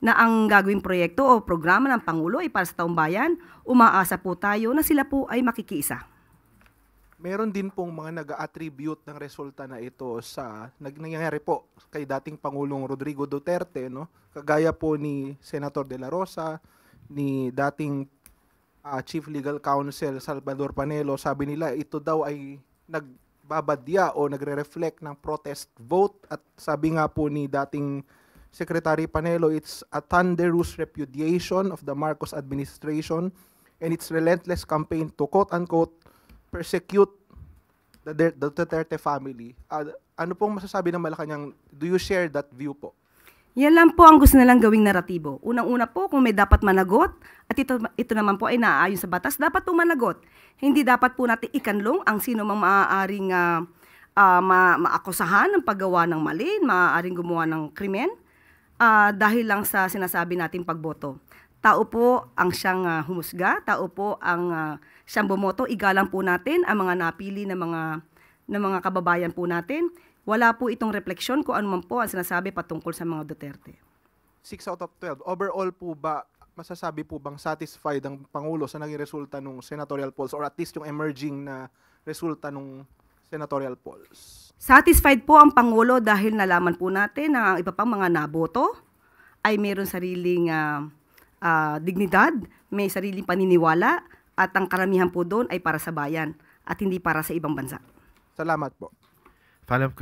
na ang gagawing proyekto o programa ng Pangulo ay para sa taong bayan, umaasa po tayo na sila po ay makikiisa. Meron din pong mga nag-attribute ng resulta na ito sa nangyayari po kay dating Pangulong Rodrigo Duterte, no? Kagaya po ni Senator De La Rosa, ni dating Chief Legal Counsel Salvador Panelo. Sabi nila ito daw ay nagbabadya o nagre-reflect ng protest vote, at sabi nga po ni dating Secretary Panelo, it's a thunderous repudiation of the Marcos administration and its relentless campaign to quote-unquote persecute the Duterte family. Ano pong masasabi ng Malacanang? Do you share that view po? Yan lang po ang gusto nilang gawing naratibo. Unang-una po, kung may dapat managot, at ito naman po ay naaayon sa batas, dapat po managot. Hindi dapat po natin ikanlong ang sino mang maaaring maakusahan ng paggawa ng mali, maaaring gumawa ng krimen, dahil lang sa sinasabi nating pagboto. Tao po ang siyang humusga, tao po ang siyang bumoto. Igalang po natin ang mga napili na mga kababayan po natin. Wala po itong refleksyon kung ano man po ang sinasabi patungkol sa mga Duterte. 6 out of 12. Overall po ba, masasabi po bang satisfied ang Pangulo sa naging resulta ng senatorial polls, or at least yung emerging na resulta ng senatorial polls? Satisfied po ang Pangulo dahil nalaman po natin na ang iba pang mga naboto ay mayroon sariling dignidad, may sariling paniniwala, at ang karamihan po doon ay para sa bayan at hindi para sa ibang bansa. Salamat po. Follow-up